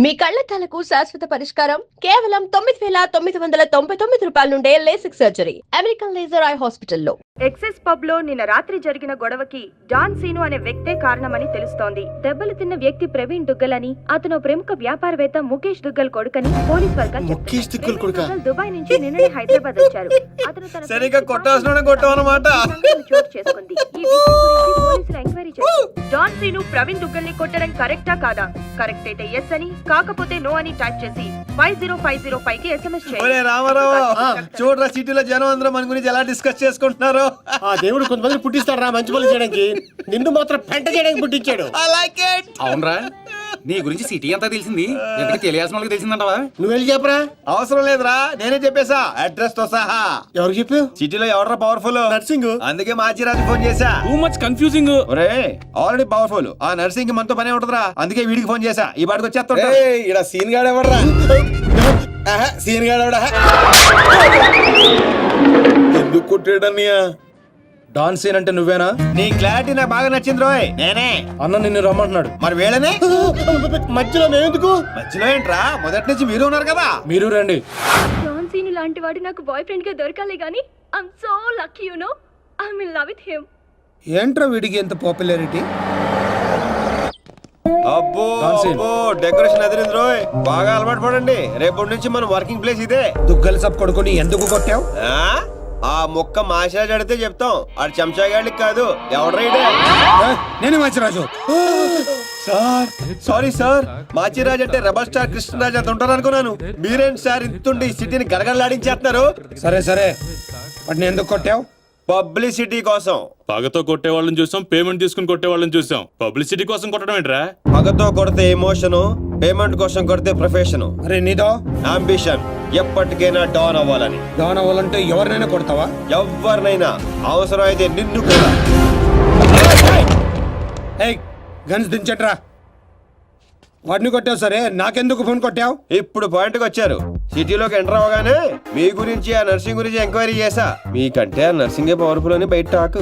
మీ కళ్లద్దాలకు శాశ్వత పరిష్కారం కేవలం 9,999 రూపాయల నుండే LASIK surgery American laser eye హాస్పిటల్లో. ఎక్సెస్ పబ్ లో నిన్న రాత్రి జరిగిన గొడవకి జాన్ సీను అనే వ్యక్తే కారణమని తెలుస్తోంది. దెబ్బలు తిన్న వ్యక్తి ప్రవీణ్ దుగ్గల్ అని, అతను ప్రముఖ వ్యాపారవేత్త ముఖేష్ దుగ్గల్ కొడుకని పోలీస్ వర్గాలు చెప్తున్నారు. దుబాయ్ నుంచి నిన్ననే హైదరాబాద్ వచ్చారు. అతను తన చోటు చేసుకుంది. ఈ విషయం గురించి పోలీసులు ఎంక్వైరీ చేశారు. జాన్ సీను ప్రవీణ్ దుగ్గల్ ని కొట్టడం కరెక్టా కాదా? కరెక్ట్ అయితే ఎస్ అని, కాకపోతే నో అని టైప్ చేసి 50505 కి ఎస్ఎంఎస్ చేయండి. చూడరా సిటీలో జనం అందరూ మన గురించి ఎలా డిస్కస్ చేసుకుంటున్నారు. ఆ దేవుడు కొంతమంది పుట్టిస్తాడు రా మంచి పనులు చేయడానికి, నిన్ను మాత్రం పెంట చేయడానికి పుట్టించాడు. అవునరా, నీ గురించి సిటీ అంతా తెలిసింది, ఎందుకు తెలియాల్సిన వాళ్ళకి తెలిసిందంటవా? నువ్వు వెళ్ళి చెప్పరా. అవసరం లేదురా, నేనే చెప్పేశా అడ్రస్ తో సహా. ఎవరు చెప్పావు? సిటీలో ఎవడరా పవర్ఫుల్? నర్సింగ్. అందుకే మాచిరాజు ఫోన్ చేశా. Too much confusing. ఒరే ఆల్రెడీ పవర్ఫుల్, ఆ నర్సింగ్ మనతో పనే ఉంటదిరా, అందుకే వీడికి ఫోన్ చేశా. ఈ బాడికి వచ్చేస్తా. ఇక్కడ సీన్ గాడు ఎవడరా? సీన్ గాడు ఎవడా? ఎందుకు కొట్టాడన్నయ్యా? డాన్ సీన్ అంటే నువ్వేనా? నీ క్లారిటీ నాకు బాగా నచ్చింది రోయ్. నేనే. అన్న నిన్ను రమ్మంటున్నాడు. మరి వేళనే మధ్యలో మేమెందుకు? మధ్యలో ఏంట్రా, మొదటి నుంచి మీరు ఉన్నారు కదా. మీరు రండి. జాన్ సీను లాంటి వాడు నాకు బాయ్ ఫ్రెండ్ గా దొరకాలి గానీ I'm so lucky, you know, I'm in love with him. ఏంట్రా వీడికి ఎంత పాపులారిటీ? అబ్బో అబ్బో, డెకరేషన్ అదిరింది రోయ్. బాగా అలవాటు పడండి, రేపటి నుంచి మన వర్కింగ్ ప్లేస్ ఇదే. దుగ్గల సబ్ కొడుకుని ఎందుకు కొట్టావు? ఆ మొక్క మాషాజ్ అడితే చెప్తాం, ఆడు చెంచాగాడికి కాదు. ఎవడ్రైడే? నేను Manchiraju. Sir sorry sir, Machiraj అంటే రెబల్ స్టార్ కృష్ణరాజ్ అంత ఉంటారు అనుకున్నాను. మీరేంటి సార్ ఇంతుండి సిటీని గడగడలాడించేస్తున్నారు? సరే సరే, వాడిని ఎందుకు కొట్టావు? పబ్లిసిటీ కోసం. పగతో కొట్టే వాళ్ళని చూసాం, పేమెంట్ తీసుకుని కొట్టే వాళ్ళని చూసాం. పబ్లిసిటీ కోసం కొట్టడం ఏంట్రా? పగతో కొడితే ఎమోషను, పేమెంట్ కోసం కొడితే ప్రొఫెషను. అరే నీదో అంబిషన్ ఎప్పటికైనా డాన్ అవ్వాలని. డాన్ అవ్వాలంటే ఎవరినైనా కొడతావా? ఎవరినైనా, అవసరం అయితే నిన్ను కూడా. ఏయ్ గన్స్ దించట్రా. వాడిని కొట్టావు సరే, నాకెందుకు ఫోన్ కొట్టావు? ఇప్పుడు పాయింట్కి వచ్చారు. సిటీలోకి ఎంటర్ అవగానే మీ గురించి, ఆ నర్సింగ్ గురించి ఎంక్వైరీ చేశా. మీకంటే ఆ నర్సింగే పవర్ఫుల్ అని బయట టాక్.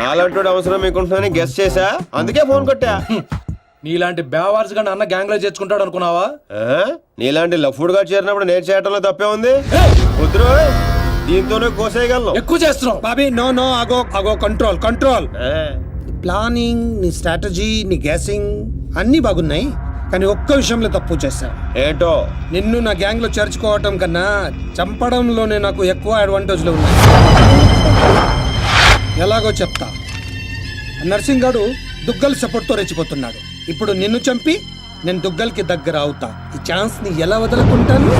నాలంటూ అవసరం మీకుంటున్నాని గెస్ చేశా, అందుకే ఫోన్ కొట్టా. నీలాంటి బేవార్స్ గా అన్న గ్యాంగ్ లో చేర్చుకుంటాడు అనుకున్నావా? నీలాంటి లఫ్డ్ గా చేరినప్పుడు నేను చేయటంలో తప్పే ఉంది. కుదురు, దీంతోనే కోసేయగలను. ఎక్కువ చేస్తున్నావు బాబీ. నో నో, ఆగో ఆగో, కంట్రోల్ కంట్రోల్. ప్లానింగ్, నీ స్ట్రాటజీ, నీ గ్యాసింగ్ అన్ని బాగున్నాయి, కానీ ఒక్క విషయంలో తప్పు చేశావు. ఏంటో? నిన్ను నా గ్యాంగ్ లో చేర్చుకోవటం కన్నా చంపడంలోనే నాకు ఎక్కువ అడ్వాంటేజ్లు ఉన్నాయి. ఎలాగో చెప్తా. నర్సింగ్ గాడు దుగ్గల్ సపోర్ట్తో రెచ్చిపోతున్నాడు. ఇప్పుడు నిన్ను చంపి నేను దుగ్గల్కి దగ్గర అవుతా. ఈ ఛాన్స్ ని ఎలా వదలకుంటాను?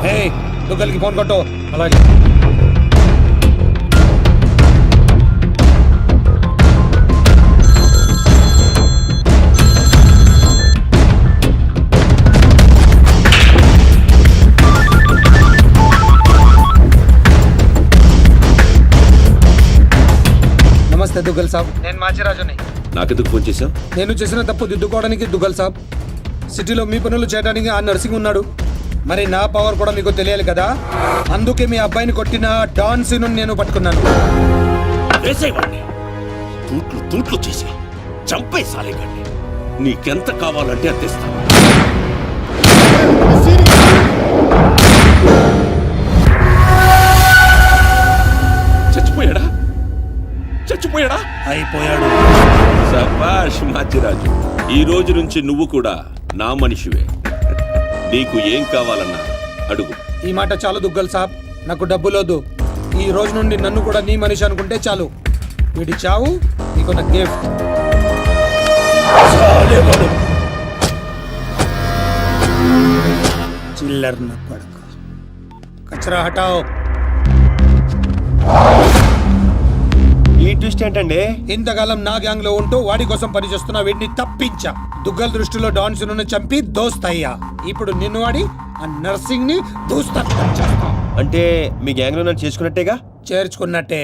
హే, దుగ్గల్కి ఫోన్ కొట్టు. అలాగే. నమస్తే దుగ్గల్ సాబ్, నేను మాచిరాజుని. నాకెందుకు ఫోన్ చేసావు? నేను చేసిన తప్పు దిద్దుకోవడానికి దుగ్గల్ సాబ్, సిటీలో మీ పనులు చేయడానికి ఆ నర్సింగ్ ఉన్నాడు. మరి నా పవర్ కూడా మీకు తెలియాలి కదా. అందుకే మీ అబ్బాయిని కొట్టిన డాన్ సీను నేను పట్టుకున్నాను. వేసేవాడిని తూట్లు తూట్లు చేసి చంపేసాలేకండి. నీకెంత కావాలంటే అందిస్తాను. చచ్చిపోయాడా? చచ్చిపోయాడా? అయిపోయాడు. శభాష్ మాచిరాజు, ఈ రోజు నుంచి నువ్వు కూడా నా మనిషివే. నీకు ఏం కావాలన్నా అడుగు. ఈ మాట చాలు దుగ్గల్ సాబ్, నాకు డబ్బులోదు. ఈ రోజు నుండి నన్ను కూడా నీ మనిషి అనుకుంటే చాలు. వీడి చావు నీకు నా గిఫ్ట్. చిల్లర్ నా కొడుకు, కచరా హటాओ. ఈ ట్విస్ట్ ఏంటండి? ఇంతకాలం నా గ్యాంగ్ లో ఉంటూ వాడి కోసం పనిచేస్తున్న వీడిని తప్పించా. దుగ్గల్ దృష్టిలో డాన్ సీనుని చంపి దోస్తయ్యా. ఇప్పుడు నిన్ను వాడి ఆ నర్సింగ్ ని దూస్తా. అంటే మీ గ్యాంగ్ లో నన్ను చేసుకున్నట్టేగా? చేర్చుకున్నట్టే.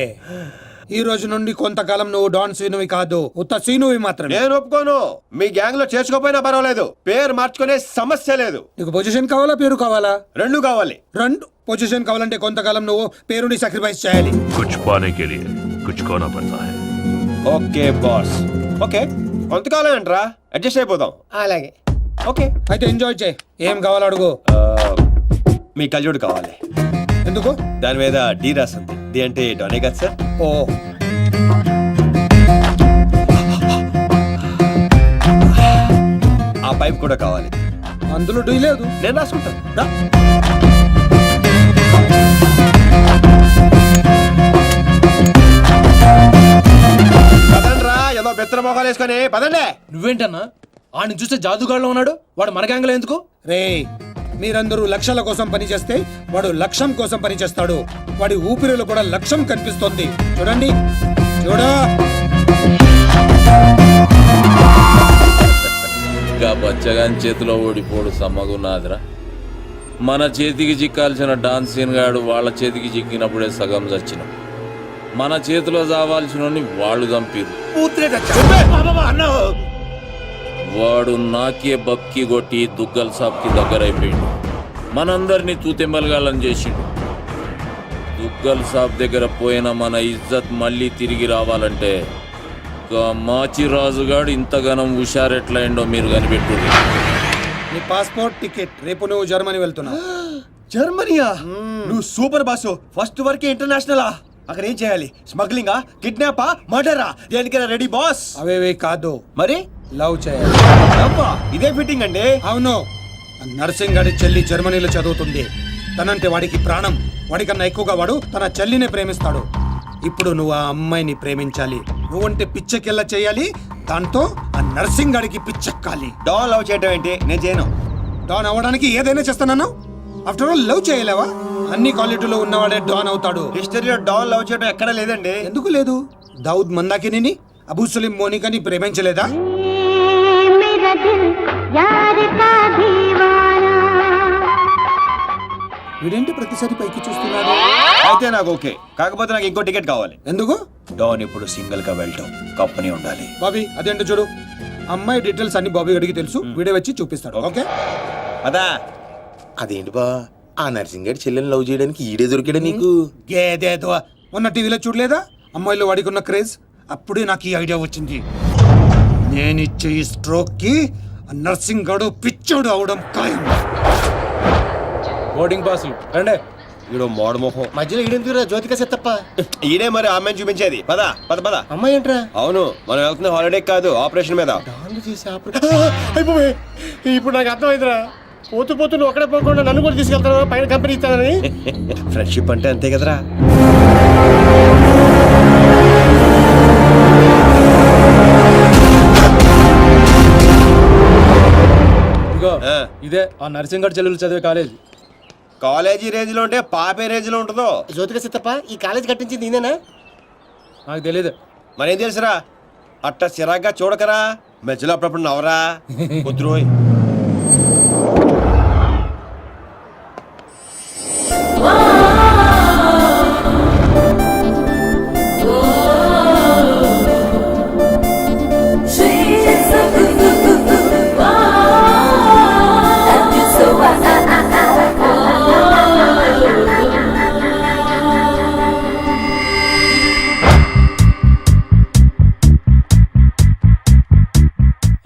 ఈ రోజు నుండి కొంతకాలం నువ్వు డాన్ సీనువి కాదు, ఉత్త సీనువి మాత్రమే. నేను ఒప్పుకోను. మీ గ్యాంగ్ లో చేసుకోపోయినా పర్వాలేదు, పేరు మార్చుకునే సమస్య లేదు. నీకు పొజిషన్ కావాలా, పేరు కావాలా? రెండు కావాలి. రెండు. పొజిషన్ కావాలంటే కొంతకాలం నువ్వు పేరుని సాక్రిఫైస్ చేయాలి. కుచ్ పానే కే లియే కుచ్ కోనా పడతా హై. Okay boss, okay. కొంతకాలం ఏంట్రా, అడ్జస్ట్ అయిపోదాం. అలాగే. ఓకే అయితే ఎంజాయ్ చేయి. ఏం కావాలో అడుగు. మీ కళ్ళజోడు కావాలి. ఎందుకు? దాని మీద డి రాస్తుంది. డి అంటే డోనే కదా సార్. ఓ ఆ పైప్ కూడా కావాలి. అందులో డీ లేదు. నేను రాసుకుంటాను. రా. పదండ్రా, ఏదో బెత్తర మొఖాలు వేసుకొని పదండి. నువ్వేంటన్నా ఆడిని చూస్తే జాదుగాడులో ఉన్నాడు, వాడు మన గ్యాంగ్లో ఎందుకు? రే మీరందరూ లక్ష్యాల కోసం పనిచేస్తే వాడు లక్ష్యం కోసం పనిచేస్తాడు. వాడి ఊపిరిలో కూడా లక్ష్యం కనిపిస్తోంది. చూడండి చూడా. ఇంకా బచ్చగాని చేతిలో ఓడిపోడు సమ్మగున్నాదిరా. మన చేతికి చిక్కాల్సిన డాన్సీన్ గాడు వాళ్ళ చేతికి చిక్కినప్పుడే సగం చచ్చినాం. మన చేతిలో చావాల్సిన వాళ్ళు చంపిరు. వాడు నాకే బక్కి కొట్టి దుగ్గల్ సాబ్కి దగ్గరైపోయిండు. మనందరినీ తూతెంబలగాలని చేసిండు. దుగ్గల్ సాబ్ దగ్గర పోయిన మన ఇజ్జత్ మళ్ళీ తిరిగి రావాలంటే మాచిరాజుగాడు ఇంతగానం హుషారెట్లయిండో మీరు కనిపెట్టుంది. నీ పాస్పోర్ట్ టికెట్. రేపు నువ్వు జర్మనీ వెళ్తున్నావు. జర్మనీయా? నువ్వు సూపర్ బాసు. ఫస్ట్ వరకే ఇంటర్నేషనలా? అక్కడ ఏం చేయాలి? స్మగ్లింగా, కిడ్నాపా, మర్డరా? దేనికైనా రెడీ బాస్. అవేవే కాదు, మరి లవ్ చేయాలి. అబ్బా, ఇదే ఫిట్టింగ్ అండి. అవును. నర్సింగ్ గారి చెల్లి జర్మనీలో చదువుతుంది. తనంటే వాడికి ప్రాణం. వాడికన్నా ఎక్కువగా వాడు తన చెల్లినే ప్రేమిస్తాడు. ఇప్పుడు నువ్వు ఆ అమ్మాయిని ప్రేమించాలి. నువ్వంటే పిచ్చెకెళ్ళ చేయాలి. దాంతో ఆ నర్సింగ్ గారికి పిచ్చెక్కాలి. డాన్ లవ్ చేయటం ఏంటి? నేను చేయను. డాన్ అవ్వడానికి ఏదైనా చేస్తానన్నా? ఆఫ్టర్ ఆల్ లవ్ చేయలేవా? అన్ని క్వాలిటీలో ఉన్నవాడే డాన్ అవుతాడు. హిస్టరీలో డాన్ లవ్ చేయడం ఎక్కడా లేదండి. ఎందుకు లేదు? దావుద్ మందాకిని, అబూ సలీం మోనికాని ప్రేమించలేదా? వీడేంటి ప్రతిసారి పైకి చూస్తున్నాడు? అయితే నాకు ఓకే. కాకపోతే నాకు ఇంకో టికెట్ కావాలి. ఎందుకు? డాన్ ఇప్పుడు సింగిల్ గా వెళ్ళటం కంపెనీ ఉండాలి. బాబీ అదేంటో చూడు. అమ్మాయి డీటెయిల్స్ అన్ని బాబీ గడికి తెలుసు. వీడే వచ్చి చూపిస్తాడు. ఓకే అదా? అదేంటి బా, ఆ నర్సింగ్ గారి చెల్లెని లవ్ చేయడానికి ఈడే దొరికాడా నీకు? గేదేదో మొన్న టీవీలో చూడలేదా అమ్మాయిలో వాడికి ఉన్న క్రేజ్? అప్పుడే నాకు ఈ ఐడియా వచ్చింది. నేనిచ్చే ఈ స్ట్రోక్ కి నర్సింగ్ గాడు పిచ్చోడు అవడం ఖాయం. బోర్డింగ్ పాసులు రండే. ఈడో మోడ మొహం. మధ్యలో ఈడెందుకురా జ్యోతిక సెత్తప్ప? ఈడే మరి ఆమెను చూపించేది. పద పద పద. అమ్మాయి ఏంట్రా? అవును, మనం వెళ్తున్న హాలిడే కాదు, ఆపరేషన్ మీద. అయిపోయి ఇప్పుడు నాకు అర్థమైందిరా. పోతూ పోతూ నువ్వు అక్కడే పోకుండా నన్ను కూడా తీసుకెళ్తాను పైన కంపెనీ ఇస్తానని. ఫ్రెండ్షిప్ అంటే అంతే కదరా. ఇదిగో ఇదే ఆ నర్సింగ్ గారి చెల్లెలు చదివే కాలేజ్. కాలేజీ రేంజ్ లో ఉంటే పాపే రేంజ్ లో ఉంటుందో. జ్యోతిక సెత్తప్ప ఈ కాలేజ్ కట్టించింది నేనేనా? నాకు తెలియదు. మరేం తెలుసురా? అట్ట చిరాగ్గా చూడకరా. మధ్యలో అప్పుడప్పుడు నవరా. కుదురోయ్.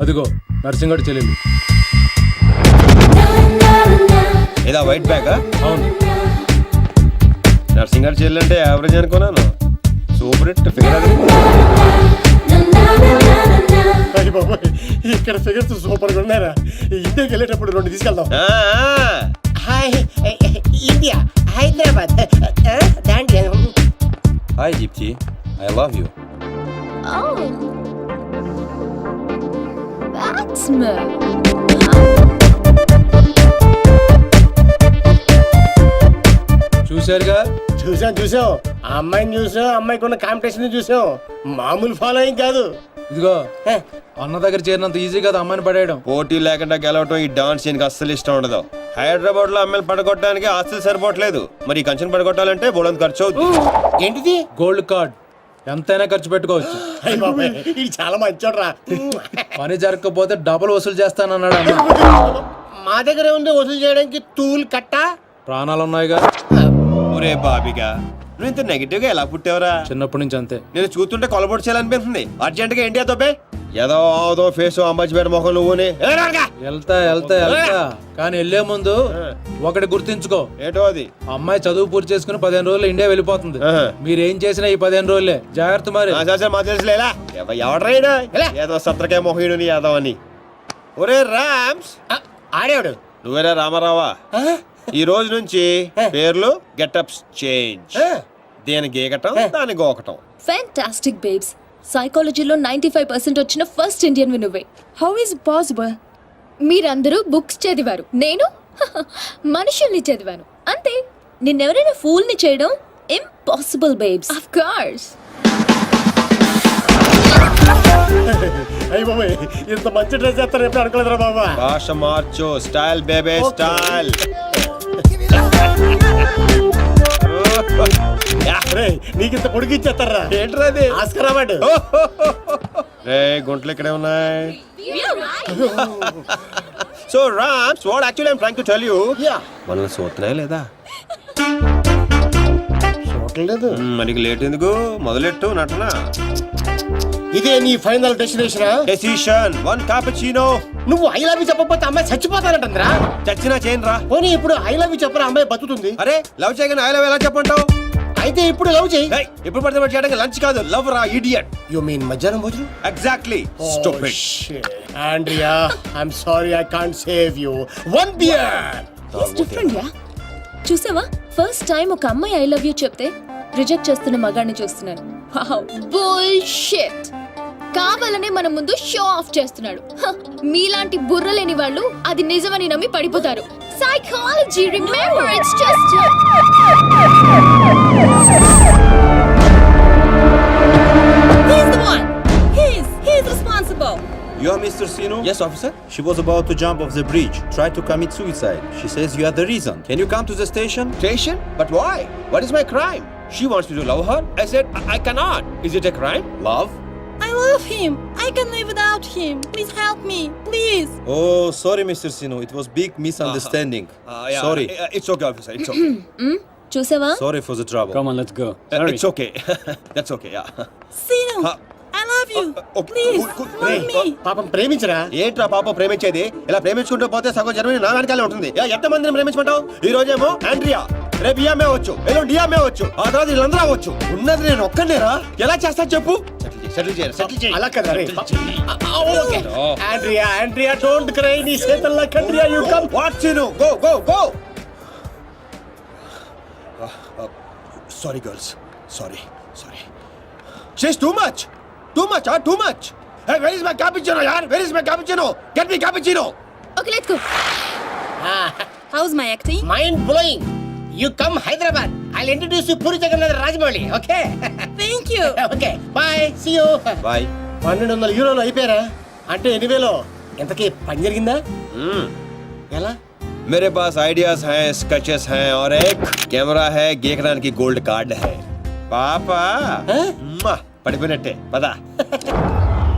అదిగో నర్సింగ్ గారి చెల్లెలు. ఇదా వైట్ బ్యాగ్? అవును. నర్సింగ్ గారు చెల్లంటే యావరేజ్ అనుకున్నాను. సూపర్ హిట్ ఫిగర్ అది. అయ్య బాబోయ్, ఇక్కడ ఫిగర్స్ సూపర్ గా ఉన్నారా? ఇండియాకి వెళ్ళేటప్పుడు 2 తీసుకెళ్దాం. Hi India, Hyderabad. హాయ్ జిప్జీ, ఐ లవ్ యూ. చూశారుగా? చూసాం. ఆ అమ్మాయిని చూసాం, అమ్మాయికి ఉన్న కాంపిటీషన్ చూసాం. మామూలు ఫాలోయింగ్ కాదు. ఇదిగో అన్న దగ్గర చేరినంత ఈజీ కదా అమ్మాయిని పడేయడం. పోటీ లేకుండా గెలవటం ఈ డాన్స్ సీన్కి అస్సలు ఇష్టం ఉండదు. హైదరాబాద్ లో అమ్మాయిలు పడగొట్టడానికి ఆస్తులు సరిపోవట్లేదు. మరి ఈ కంచెను పడగొట్టాలంటే బోళంత ఖర్చు అవుతుంది. ఏంటిది? Gold card. ఎంతైనా ఖర్చు పెట్టుకోవచ్చు. అయ్య బాబోయ్, ఇది చాలా మంచోడ్రా. పని జరగకపోతే డబుల్ వసూలు చేస్తానన్నాడు అన్న. మా దగ్గర ఉంది వసూలు చేయడానికి తూల్ కట్ట. ప్రాణాలు ఉన్నాయిగా. ఒరే బాబిగా, నువ్వు ఇంత నెగిటివ్ గా ఎలా పుట్టావురా? చిన్నప్పటి నుంచి అంతే. నేను చూస్తుంటే కొలబొట్టు చేయాలనిపిస్తుంది. అర్జెంట్ గా ఇండియా తోపే. ఏదో ఆదో ఫేస్ అంబచ్చిపేట మొహం నువ్వుని వెళ్తా కానీ వెళ్లే ముందు ఒకటి గుర్తించుకో. ఏటో అది? అమ్మాయి చదువు పూర్తి చేసుకుని 15 రోజులు ఇండియా వెళ్ళిపోతుంది. మీరేం చేసినా ఈ 15 రోజులే జాగ్రత్త. మరి మా తెలుసులేలా ఎవడ్రైనా ఏదో సత్రకాయ మొహీడు నీ యాదవ్ అని. ఒరే రామ్స్, ఆడేవాడు నువ్వేరా రామారావా? ఈ రోజు నుంచి పేర్లు గెటప్స్ చేంజ్. దేని గీకటం దాని గోకటం. Fantastic babes. సైకాలజీలో 95% వచ్చిన ఫస్ట్ ఇండియన్ నువ్వే. How is possible? మీరందరూ బుక్స్ చదివారు, నేను మనుషుల్ని చదివాను. అంతే. నిన్నెవరైనా ఫూల్ ని చేయడం ఇంపాసిబుల్ బేబ్స్. Of course. అయ్యి బాబాయ్, ఇంత మంచి డ్రెస్ చేస్తారు ఎప్పుడు అనుకోలేదురా బాబా. భాష మార్చు, స్టైల్ బేబే స్టైల్. నీకింత పొడిగిచ్చేస్తారా? ఏంట్రా అది? Oscar award. రే గుంటలు ఇక్కడే ఉన్నాయి. So Rams, what actually I'm trying to tell you, మనల్ని చూస్తున్నాయా లేదా? చూడలేదు. మనకి లేట్ ఎందుకు? మొదలెట్టు నటన. ఇదే నీ ఫైనల్ డెస్టినేషన్? Decision 1 cappuccino. నువ్వు ఐ లవ్ యూ చెప్పకపోతే అమ్మాయి చచ్చిపోతానంటరా? చచ్చినా చేయను రా. పోనీ ఇప్పుడు ఐ లవ్ యూ చెప్పరా, అమ్మాయి బతుకుతుంది. అరే లవ్ చేయగానే ఐ లవ్ ఎలా చెప్పంటావు? అయితే ఇప్పుడు లవ్ చేయి. ఇప్పుడు పడితే పడి చేయడానికి లంచ్ కాదు, లవ్ రా ఇడియట్. యు మీన్ మధ్యాహ్నం భోజనం? Exactly. Stupid. Andrea, I am sorry, I can't save you. 1 beer. It's different yeah. చూసావా, ఫస్ట్ టైం ఒక అమ్మాయి ఐ లవ్ యూ చెప్తే రిజెక్ట్ చేస్తున్న మగాడిని చూస్తున్నాను. Wow, bullshit. కావాలనే మన ముందు షో ఆఫ్ చేస్తున్నాడు. మీలాంటి బుర్ర లేని వాళ్ళు అది నిజమని నమ్మి పడిపోతారు. Psychology, remember, it's just he's the one. He's responsible. You are Mr. Sino? Yes, officer. She was about to jump off the bridge, tried to commit suicide. She says you are the reason. Can you come to the station? Station? But why? What is my crime? She wants me to love her. I said I cannot. Is it a crime? Love? I love him. I can live without him. Please help me, please. Oh, sorry, Mr. Sino. It was big misunderstanding. Yeah, Sorry. It's okay, officer. It's okay. చూసావా? Sorry for the trouble. Come on, let's go. It's okay. That's okay. Yeah. Sino, I love you. Please, love me. పాపం ప్రేమించరా? ఏంట్రా పాప ప్రేమించేది? ఇలా ప్రేమించుకుంటూ పోతే సగం Germany నా వెనకాలే ఉంటుంది. ఎంతమందిని ప్రేమించమంటావు? ఈ రోజేమో ఆండ్రియా, రేపు ఈఎంఏ వచ్చు, ఎల్లుండి డిఎంఏ వచ్చు, ఆ తర్వాత వీళ్ళందరూ అవ్వచ్చు. ఉన్నది నేను ఒక్కనేరా? ఎలా చేస్తా చెప్పు? సెటిల్ చేయి. అలా కదా రే. ఓకే. Andrea, don't cry. నీ చేతల్లో కండ్రియా, you come. What scene? Go. Sorry girls. Sorry. She's too much. Hey, where is my cappuccino, yaar? Where is my cappuccino? Get me cappuccino. Okay, let's go. How's my acting? Mind blowing. You come Hyderabad. I'll introduce you Puri Jagannadh Rajamouli. Okay. Thank you. Okay. Bye. See you. Bye. 1200 యూరోలు అయిపోయారా? అంటే 8,000. ఎంతకీ పని జరిగిందా? ఎలా? मेरे पास ideas हैं, sketches हैं और एक कैमरा है, గీకడానికి గోల్డ్ కార్డ్ है. పాపా పడిపోయినట్టే పదా.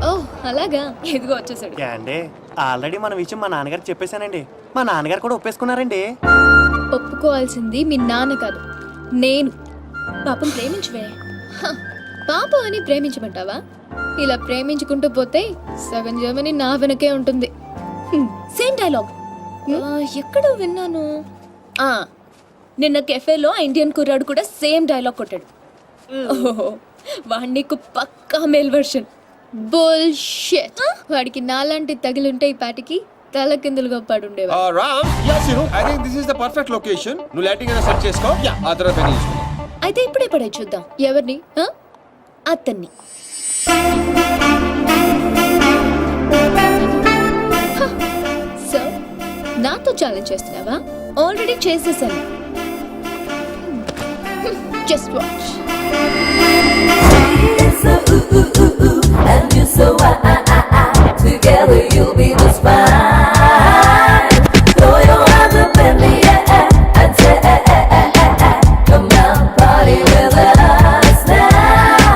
ఓ అలాగా, ఇదిగో వచ్చేసాడు. అండి ఆల్రెడీ మన విషయం మా నాన్నగారు చెప్పేశానండి. మా నాన్నగారు కూడా ఒప్పేసుకున్నారండి. ఒప్పుకోవాల్సింది మీ నాన్న కాదు, నేను. పాపం ప్రేమించవే. పాపం అని ప్రేమించమంటావా? ఇలా ప్రేమించుకుంటూ పోతే సగం జర్మనీ నా వెనకే ఉంటుంది. సేమ్ డైలాగ్ ఎక్కడో విన్నాను. నిన్న కెఫేలో ఇండియన్ కుర్రాడు కూడా సేమ్ డైలాగ్ కొట్టాడు. ఓహో, వాడి నీకు పక్కా మేల్ వర్షన్. బుల్షిట్. వాడికి నాలాంటి తగిలుంటే ఈ పాటికి తల కిందులుగా పడుండేవా. Ram, I think this is the perfect location. నువ్వు లైటింగ్ అయినా సెట్ చేసుకో, ఆ తర్వాత పని చూసుకో. అయితే ఇప్పుడే పడే చూద్దాం. ఎవరిని? అతన్ని. సో నాతో ఛాలెంజ్ చేస్తున్నావా? ఆల్రెడీ చేసేసాను. Just watch. Together you'll be the spine. Throw your hands up in the air and say, come down, party with us now.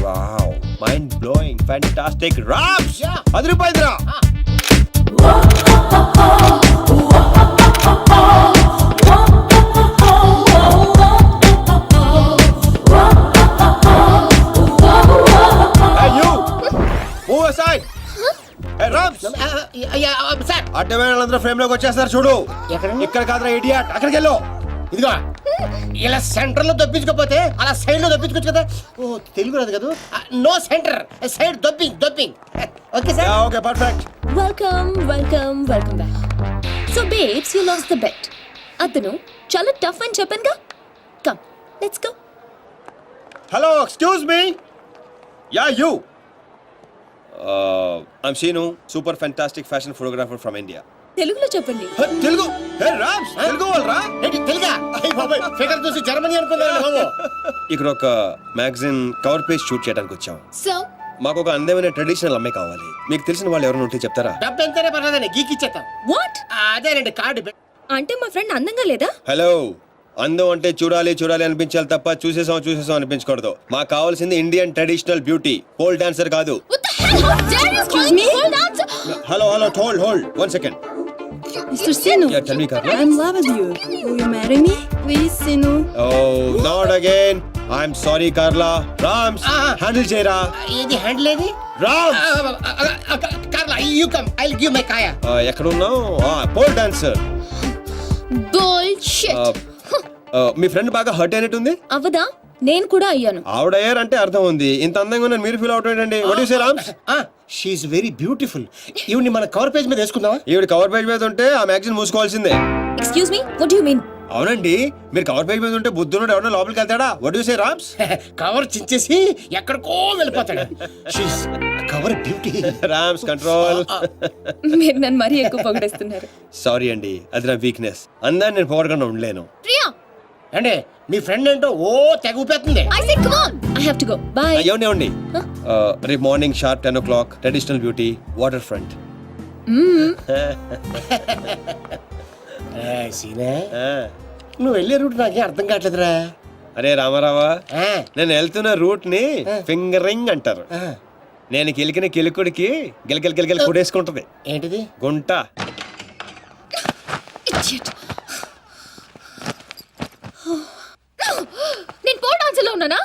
Wow, mind blowing, fantastic. Rams, అది రూపాయిందిరా. Hey you, move aside. Frame లోకి వచ్చేస్తారు చూడు. ఇక్కడ కాదురా idiot, అక్కడికి వెళ్ళు. ఇదిగో ఇలా సెంటర్ లో దొప్పించుకోపోతే అలా సైడ్ లో దొప్పించుకోవచ్చు కదా. ఓ తెలుగు రాదు కదా. No centre, side dropping. Okay sir. Okay perfect. Welcome back. So babes, you lost the bet. అతను చాలా టఫ్ అని చెప్పానుగా. Come, let's go. Hello, excuse me. Yeah you. I'm Seenu, super fantastic fashion photographer from India. తెలుగులో చెప్పండి. తెలుగు? హే రామ్స్, తెలుగు వాళ్ళరా? ఏంటి తెలుగా? అయ్య బాబాయ్, ఫిగర్ చూసి జర్మనీ అనుకున్నాను బాబు. ఇక్కడ ఒక మ్యాగజైన్ కవర్ పేజ్ షూట్ చేయడానికి వచ్చాం. So, మాకు ఒక అందమైన ట్రెడిషనల్ అమ్మాయి కావాలి. మీకు తెలిసిన వాళ్ళు ఎవరైనా ఉంటే చెప్తారా? డబ్బు ఎంతైనా పర్లేదండి, గీకిచ్చేస్తాం. what? అదేనండి కార్డు. అంటే మా ఫ్రెండ్ అందంగా లేదా? హలో, అందం అంటే చూడాలి అనిపించాలి తప్ప చూసేసాం అనిపించకూడదు. మాకు కావాల్సింది Indian traditional beauty, pole dancer కాదు. What the hell? How dare you call me pole dancer? Hello, hold 1 second. Mr. Sinu, Yeah, tell me, Carla. I'm in love with you. Will you marry me? Please, Sinu. Oh, not again. I'm sorry, Carla. Rams, handle చేయరా. ఇది handle ఏది? Rams. Carla, you come, I will give my కాయా. ఎక్కడ ఉన్నావు? Pole dancer. Bullshit. మీ friend బాగా hurt అయినట్టుంది. అవదా? నేను కూడా అయ్యాను. ఆవిడ అయ్యారంటే అర్థం ఉంది. ఇంత అందంగా ఉన్నాను మీరు ఫీల్ అవుతాడండి. What you say Rams? She is very beautiful. ఈవిని మన కవర్ పేజ్ మీద వేసుకుందామా? ఈవిడ కవర్ పేజ్ మీద ఉంటే ఆ magazine మూసుకోవాల్సిందే. Excuse me, what do you mean? అవునండి, మీరు కవర్ పేజ్ మీద ఉంటే బుద్ధుడు ఎవరైనా లోపలికి వెళ్తాడా? What you say Rams? Cover చించేసి ఎక్కడికో వెళ్ళిపోతాడు. She is cover beauty. Rams control. మీరు నన్ను మరీ ఎక్కువ పొగడేస్తున్నారు. సారీ అండి, అది నా వీక్నెస్. అందాన్ని నేను పొగడకుండా ఉండలేను. ప్రియా, అంటే మీ ఫ్రెండ్ ఏంటో ఓ తెగ ఊపేస్తుంది. I said come on. I have to go. Bye. ఏమండి రేపు morning sharp 10 o'clock traditional beauty water front. సీనే, నువ్వు వెళ్ళే రూట్ నాకే అర్థం కావట్లేదురా. అరే రామారావా, నేను వెళ్తున్న రూట్ ని ఫింగరింగ్ అంటారు. నేను కిలికిన కిలుకుడికి గిలగిల కుడేసుకుంటది. ఏంటిది? గుంట. Idiot. నేను పోల్ డాన్సర్ లో ఉన్నానా?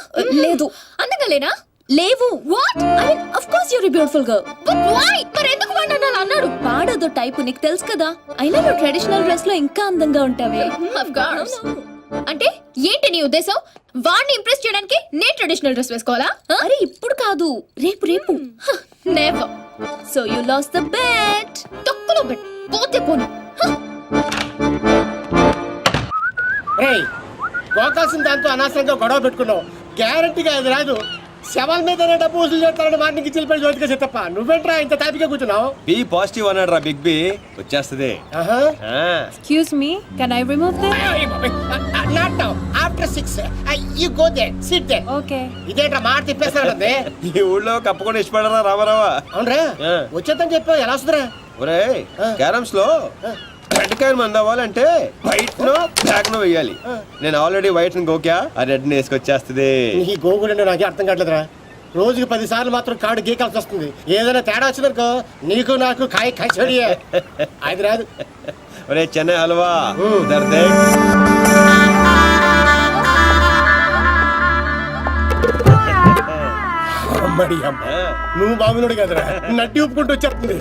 లేదు. అందంగా లేనా? లేవు. What? I mean of course you're a beautiful girl. But why? మరి ఎందుకు వాడు నన్ను అన్నాడు? పాడదో టైపు నీకు తెలుసు కదా. అయినా నువ్వు ట్రెడిషనల్ డ్రెస్ లో ఇంకా అందంగా ఉంటావే. Of course. అంటే ఏంటి నీ ఉద్దేశం? వాడిని ఇంప్రెస్ చేయడానికి నేను ట్రెడిషనల్ డ్రెస్ వేసుకోవాలా? అరే ఇప్పుడు కాదు, రేపు. Never. So you lost the bet. తొక్కలో బెట్. పోతే పోను. రేయ్, గోకాల్సిన దాంతో అనవసరంగా గొడవ పెట్టుకున్నావు. గ్యారంటీగా అది రాదు. శవాల మీద డబ్బు వసూలు చేస్తారని మార్నింగ్ చిల్లిపోయి జ్యోతిగా చెత్తప్ప. నువ్వేంట్రా ఇంత తాపిగా కూర్చున్నావు? బి పాజిటివ్ అన్నాడు రా బిగ్ బి. వచ్చేస్తుంది. Excuse me, can I remove them? Not now. After 6, you go there. Sit there. Okay. ఇదేంట్రా మాట తిప్పేస్తానండి. ఈ ఊళ్ళో కప్పకుండా ఇష్టపడరా రామారావా? అవునరా, వచ్చేద్దని చెప్పావు. ఎలా వస్తుందిరా? ఒరే, క్యారమ్స్ లో రెడ్ కాయిన్ మంది అవ్వాలంటే వైట్ నో బ్లాక్ నో వేయాలి. నేను ఆల్రెడీ వైట్ గోక్యా, ఆ రెడ్ ని వేసుకొచ్చేస్తుంది. ఈ గోగులు నాకే అర్థం కావట్లేదురా. రోజుకి 10 సార్లు మాత్రం కార్డు గీకాల్సి వస్తుంది. ఏదైనా తేడా వచ్చిందనుకో నీకు నాకు కాయ కచ్చడియే. అది రాదు. ఒరే చెన్నై హల్వా, ఇధర్ దేఖ్. అమ్మడి అమ్మ, నువ్వు బాగున్నాడు కదరా, నడ్డి ఊపుకుంటూ వచ్చేస్తుంది.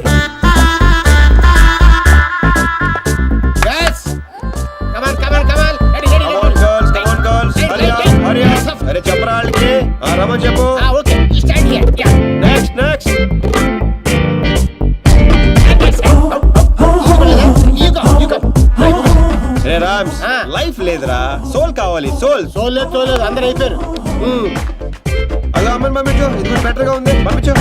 అరే చెప్పరా వాళ్ళకి. రమన్ చెప్పు. నెక్స్ట్ రే రామ్స్, లైఫ్ లేదురా, సోల్ కావాలి. సోల్ లేదు అందరూ అయిపోయారు. అలా అమ్మని పంపించు, ఇది కూడా బెటర్ గా ఉంది. పంపించు.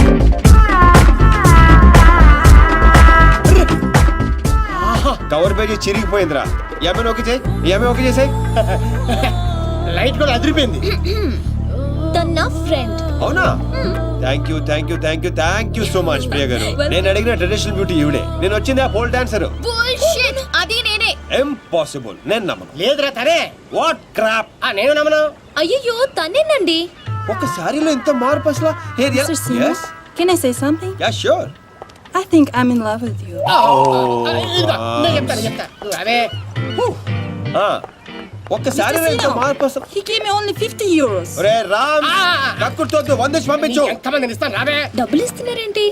కవర్ పేజీ చిరిగిపోయిందిరా. ఏమైనా ఓకే చేసాయి. లైట్ కూడా అదిరిపోయింది. నా ఫ్రెండ్. అవునా? Thank you so much Priya గారు. నేను అడిగిన ట్రెడిషనల్ బ్యూటీ ఈవిడే. నేను వచ్చింది ఆ పోల్ డాన్సర్. బుల్షిట్. అది నేనే. ఇంపాసిబుల్. నేను నమ్మను. లేదురా తనే. What crop. నేను నమ్మను. అయ్యో తనేనండి. ఒక సారీలో ఇంత మార్పు అసలు. Mr. Sinu, can I say something? Yeah, sure. I think I'm in love with you. నేను చెప్తా. అవే ఒక్కసారి ఎంత మార్పు వస్తుంది. He gave me only 50 euros. ఒరే రామ్, కక్కుర్తోద్దు, 100 ఇచ్చి పంపించు. ఎంతమందిని ఇస్తాను రావే. డబ్బులు ఇస్తున్నారేంటి?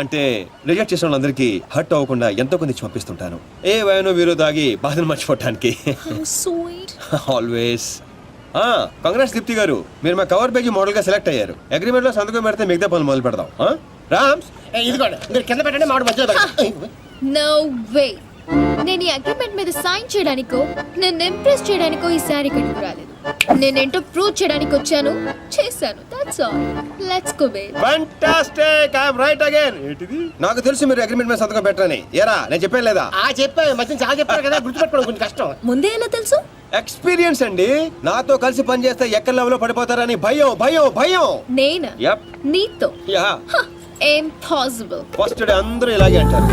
అంటే రిజెక్ట్ చేసిన వాళ్ళందరికీ హర్ట్ అవ్వకుండా ఎంతో కొంత ఇచ్చి పంపిస్తుంటాను. ఏ వయనో వీరో తాగి బాధను మర్చిపోవటానికి. స్వీట్. ఆల్వేస్. కంగ్రాట్స్ దీప్తి గారు, మీరు మా కవర్ పేజీ మోడల్ గా సెలెక్ట్ అయ్యారు. అగ్రిమెంట్ లో సంతకం పెడితే మిగతా పనులు మొదలు పెడదాం. రామ్స్, ఇదిగోండి, మీరు కింద పెట్టండి, మామిడి మధ్యలో పెట్టండి. No way. నేను ఈ అగ్రిమెంట్ మీద సైన్ చేయడానికో నన్ను ఇంప్రెస్ చేయడానికో ఈ శారీ కట్టుకు రాలేదు. నేనేంటో ప్రూవ్ చేయడానికి వచ్చాను, చేశాను. That's all. Let's go babe. Fantastic, I am right again. నాకు తెలుసు మీరు అగ్రిమెంట్ మీద సంతకం పెట్టరని. ఏరా నేను చెప్పాను లేదా? చెప్పా, మధ్య చాలా చెప్పారు కదా, గుర్తుపెట్టుకోవడం కొంచెం కష్టం. ముందే ఎలా తెలుసు? ఎక్స్పీరియన్స్ అండి. నాతో కలిసి పని చేస్తే ఎక్కడ లెవెల్లో పడిపోతారని భయం భయం భయం. నేనా? యప్. నీతో? యా. ఇంపాసిబుల్. ఫస్ట్ డే అందరూ ఇలాగే అంటారు,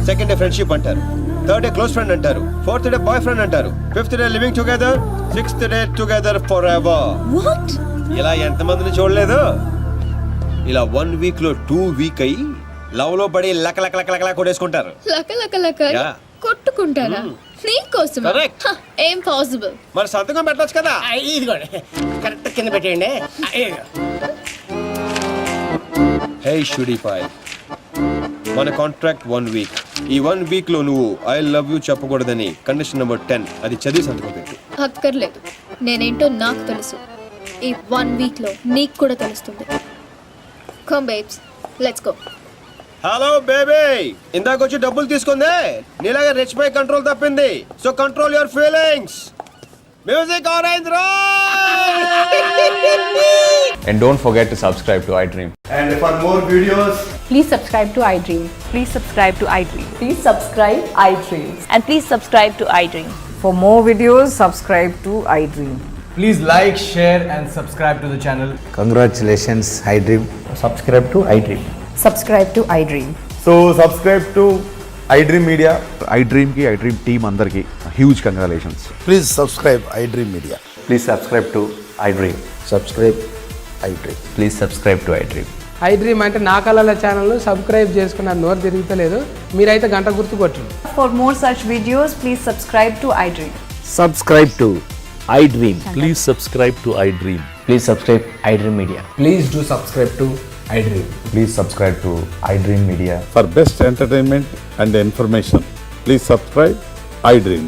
సెకండ్ డే ఫ్రెండ్షిప్ అంటారు, థర్డ్ డే క్లోజ్ ఫ్రెండ్ అంటారు, ఫోర్త్ డే బాయ్ ఫ్రెండ్ అంటారు, fifth day living together, sixth day together for ever. What? ఇలా ఎంతమందిని చూడలేదు? ఇలా 1 వీక్ లో 2 వీక్ అయ్యి లవ్ లో పడి లక లక లక లక కొట్టేసుకుంటారు. లక లక లక Yeah. కొట్టుకుంటారా? నీకోసం. Correct. ఇంపాసిబుల్. మరి సంతకం పెట్టొచ్చు కదా. ఇదిగోండి, కరెక్ట్ కింద పెట్టేయండి. హే షుడిఫై, మన కాంట్రాక్ట్ 1 వీక్. ఈ 1 వీక్ లో నువ్వు ఐ లవ్ యూ చెప్పకూడదని కండిషన్ నెంబర్ 10 అది చదివి సంతకం పెట్టు. అక్కర్లేదు, నేనేంటో నాకు తెలుసు. ఈ 1 వీక్ లో నీకు కూడా తెలుస్తుంది. Come babes, let's go. Hello baby, ఇందాక వచ్చి డబ్బులు తీసుకుందే నీలాగా రిచ్ పై కంట్రోల్ తప్పింది. So control your feelings. Music orange రో. And don't forget to subscribe to iDream. And for more videos, Please subscribe to iDream. Please subscribe to iDream. Please subscribe iDream. And please subscribe to iDream. For more videos, subscribe to iDream. Please like, share and subscribe to the channel. Congratulations, iDream. Subscribe to iDream. Subscribe to iDream. So subscribe to iDream Media. iDream ki iDream team andarki huge congratulations. Please subscribe iDream media. Please subscribe to iDream. Subscribe iDream. Please subscribe to iDream. iDream అంటే నా కళల channel subscribe చేసుకున్న నోరు తిరుగుతలేదు. మీరైతే గంట గుర్తు కొట్టండి. For more such videos, please subscribe to iDream. Subscribe to iDream. Please subscribe to iDream. Please subscribe iDream Media. Please do subscribe to iDream. Please subscribe to iDream Media. For best entertainment and information, please subscribe iDream.